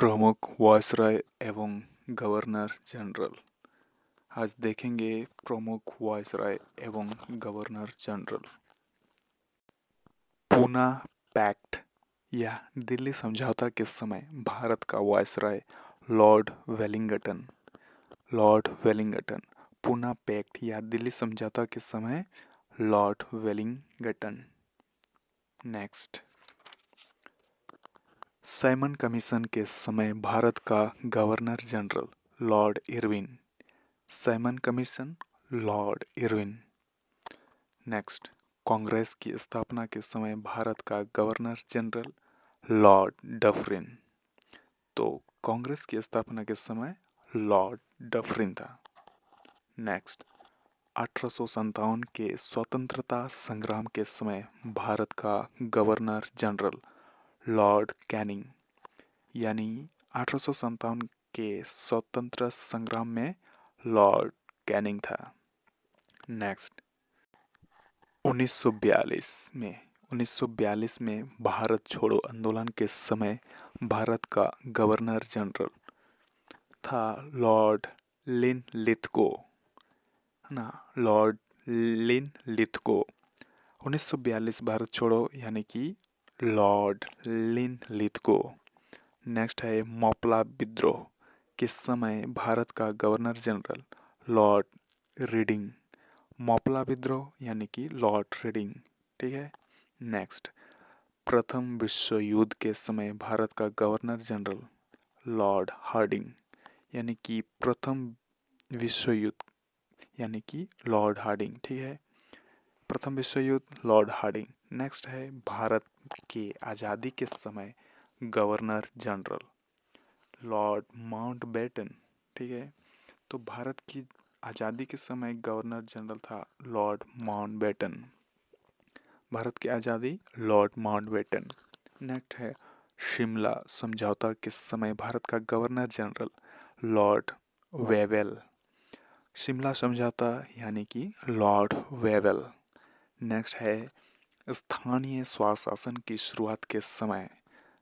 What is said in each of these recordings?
प्रमुख वायसराय एवं governor general. आज देखेंगे प्रमुख वायसराय एवं गवर्नर जनरल। पूना पैक्ट या दिल्ली समझौता के समय भारत का viceroy Lord Wellington. Poona pact या दिल्ली समझौता के समय Lord Wellington. Next, Simon commission के समय भारत का governor general Lord Irwin. Simon commission Lord Irwin. Next, Congress की स्थापना के समय भारत का गवर्नर जनरल लॉर्ड डफरिन। तो कांग्रेस की स्थापना के समय लॉर्ड डफरिन था। नेक्स्ट, 1857 के स्वतंत्रता संग्राम के समय भारत का गवर्नर जनरल लॉर्ड कैनिंग। यानी 1857 के स्वतंत्रता संग्राम में लॉर्ड कैनिंग था। नेक्स्ट, 1942 में भारत छोड़ो आंदोलन के समय भारत का गवर्नर जनरल था Lord Linlithgow. Lord Linlithgow. 1942 Bharat छोड़ो यानी कि लॉर्ड लिनलिथगो। नेक्स्ट है मोपला विद्रोह के समय भारत का governor general Lord reading. Moplah विद्रोह यानी कि लॉर्ड रीडिंग। ठीक है। नेक्स्ट, प्रथम विश्व युद्ध के समय भारत का गवर्नर जनरल लॉर्ड हार्डिंग। यानी कि प्रथम विश्व युद्ध यानी कि लॉर्ड हार्डिंग। ठीक है, प्रथम विश्व युद्ध लॉर्ड हार्डिंग। नेक्स्ट है भारत के आज़ादी के समय गवर्नर जनरल लॉर्ड माउंटबेटन। ठीक है, तो भारत की आज़ादी के समय गवर्नर जनरल था लॉर्ड माउंटबेटन। भारत की आज़ादी लॉर्ड माउंटबेटन। नेक्स्ट है शिमला समझौता के समय भारत का governor general Lord Wavell. Shimla समझौता यानी कि लॉर्ड वेवेल। नेक्स्ट है स्थानीय स्वशासन की शुरुआत के समय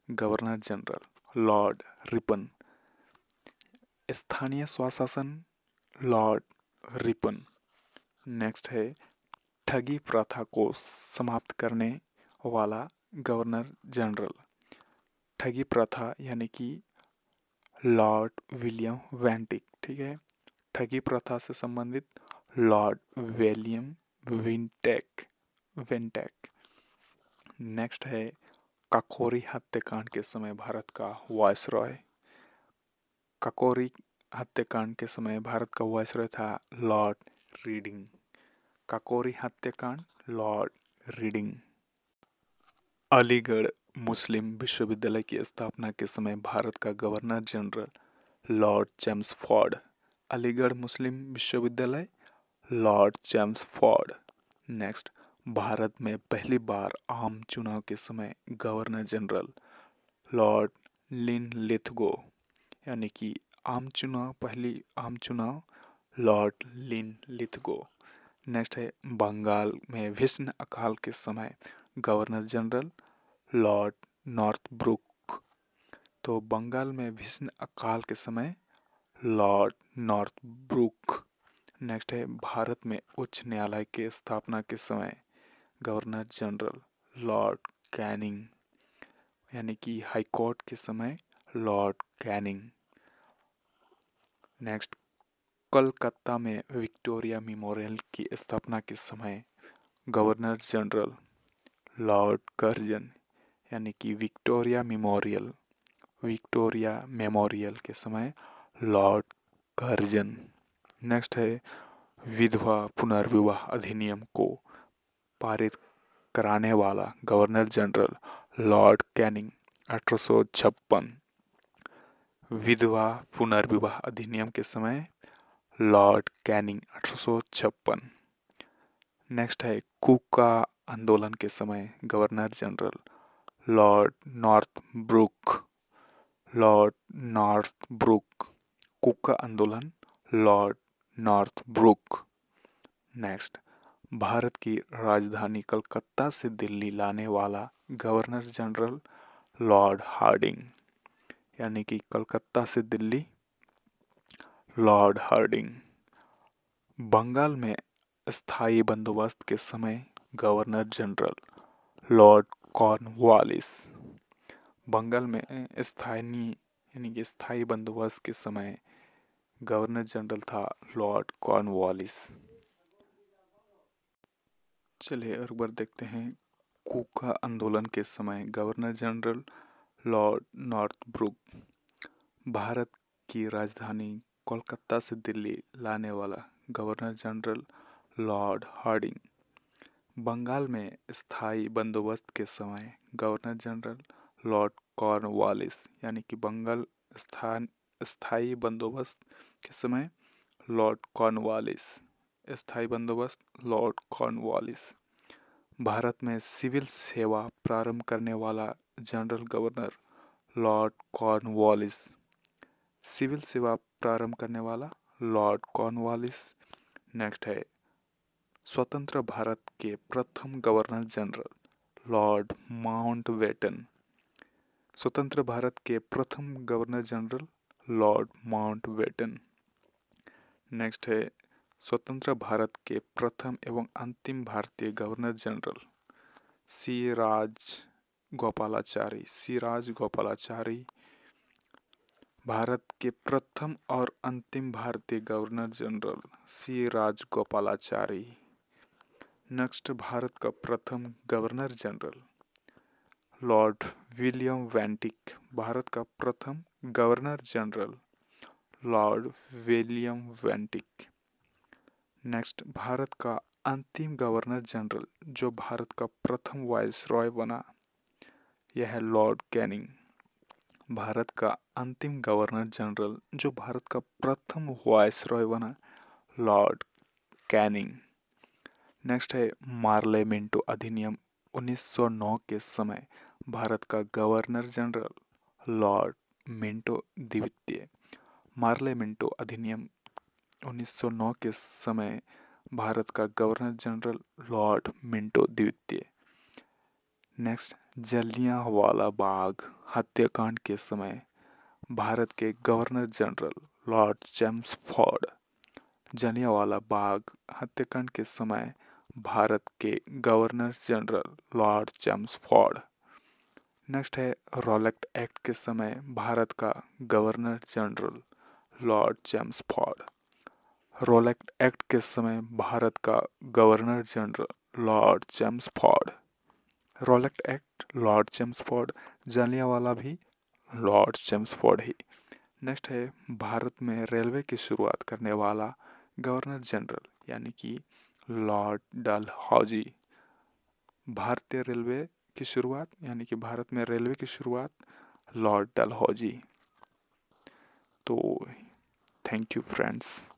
गवर्नर जनरल लॉर्ड रिपन। स्थानीय स्वशासन लॉर्ड रिपन। नेक्स्ट है ठगी प्रथा को समाप्त करने वाला गवर्नर जनरल। ठगी प्रथा यानी कि लॉर्ड विलियम वेंटिक। ठीक है, ठगी प्रथा से संबंधित लॉर्ड विलियम वेंटेक। नेक्स्ट है काकोरी हत्याकांड के समय भारत का वायसरॉय। काकोरी हत्याकांड के समय भारत का वायसरॉय था लॉर्ड रीडिंग। काकोरी हत्याकांड लॉर्ड रीडिंग। अलीगढ़ मुस्लिम विश्वविद्यालय की स्थापना के समय भारत का governor general lord Chelmsford. Aligarh मुस्लिम विश्वविद्यालय लॉर्ड चेम्सफोर्ड। नेक्स्ट, भारत में पहली बार आम चुनाव के समय गवर्नर जनरल लॉर्ड लिनलिथगो। यानी कि पहली आम चुनाव लॉर्ड लिनलिथगो। नेक्स्ट है बंगाल में भीषण अकाल के समय गवर्नर जनरल लॉर्ड नॉर्थब्रुक। तो बंगाल में भीषण अकाल के समय लॉर्ड नॉर्थब्रुक। नेक्स्ट है भारत में उच्च न्यायालय के स्थापना के समय गवर्नर जनरल लॉर्ड कैनिंग। यानी कि हाई कोर्ट के समय लॉर्ड कैनिंग। नेक्स्ट, कलकत्ता में विक्टोरिया मेमोरियल की स्थापना के समय गवर्नर जनरल लॉर्ड कर्जन। यानी कि विक्टोरिया मेमोरियल के समय लॉर्ड कर्जन। नेक्स्ट है विधवा पुनर्विवाह अधिनियम को पारित कराने वाला गवर्नर जनरल लॉर्ड कैनिंग 1856। विधवा पुनर्विवाह अधिनियम के समय लॉर्ड कैनिंग 1856। नेक्स्ट है कुका आंदोलन के समय गवर्नर जनरल लॉर्ड नॉर्थब्रुक। कुका आंदोलन लॉर्ड नॉर्थब्रुक। नेक्स्ट, भारत की राजधानी कलकत्ता से दिल्ली लाने वाला गवर्नर जनरल लॉर्ड हार्डिंग। यानी कि कलकत्ता से दिल्ली, लॉर्ड हार्डिंग। बंगाल में स्थायी बंदोबस्त के समय governor general, Lord Cornwallis. Bengal में स्थानीय यानी कि स्थायी बंदोबस्त के समय गवर्नर जनरल था लॉर्ड कॉर्नवालिस। चलिए एक बार देखते हैं। कूका आंदोलन के समय governor general Lord Northbrook. Bharat की राजधानी कोलकाता से दिल्ली लाने वाला governor general Lord Hardinge. Bengal में स्थायी बंदोबस्त के समय गवर्नर जनरल लॉर्ड कॉर्नवालिस, यानी कि बंगाल स्थायी बंदोबस्त के समय लॉर्ड कॉर्नवालिस, स्थायी बंदोबस्त लॉर्ड कॉर्नवालिस। भारत में सिविल सेवा प्रारंभ करने वाला general governor Lord Cornwallis, civil सेवा प्रारंभ करने वाला लॉर्ड कॉर्नवालिस। नेक्स्ट है स्वतंत्र भारत के प्रथम गवर्नर जनरल लॉर्ड माउंटबेटन। स्वतंत्र भारत के प्रथम governor general Lord Mountbatten. Next है स्वतंत्र भारत के प्रथम एवं अंतिम भारतीय गवर्नर जनरल सिराज गोपालाचारी। भारत के प्रथम और अंतिम भारतीय governor general Siraj Gopalachari. Next Bharat का प्रथम governor general Lord William वेंटिक। Bharat का प्रथम governor general Lord William वेंटिक। Next Bharat का अंतिम गवर्नर जनरल जो भारत का प्रथम वायसरॉय बना, यह है लॉर्ड कैनिंग। भारत का अंतिम गवर्नर जनरल जो भारत का प्रथम वायसरॉय बना, लॉर्ड कैनिंग। नेक्स्ट है मार्ले मिंटो अधिनियम 1909 के समय भारत का गवर्नर जनरल लॉर्ड मिंटो द्वितीय। मार्ले मिंटो अधिनियम 1909 के समय भारत का गवर्नर जनरल लॉर्ड मिंटो द्वितीय। नेक्स्ट जलियांवाला बाग हत्याकांड के समय भारत के governor general lord Chelmsford. Jallianwala Bagh हत्याकांड के समय भारत के governor general lord Chelmsford. Next है रॉलेट एक्ट के समय भारत का governor general lord Chelmsford. Rowlatt act के समय भारत का governor general lord Chelmsford. Rowlatt act lord Chelmsford, Jallianwala भी लॉर्ड चेम्सफोर्ड ही। नेक्स्ट है भारत में रेलवे की शुरुआत करने वाला गवर्नर जनरल यानी कि लॉर्ड डलहौजी। भारतीय रेलवे की शुरुआत यानी कि भारत में रेलवे की शुरुआत लॉर्ड डलहौजी। तो थैंक यू फ्रेंड्स।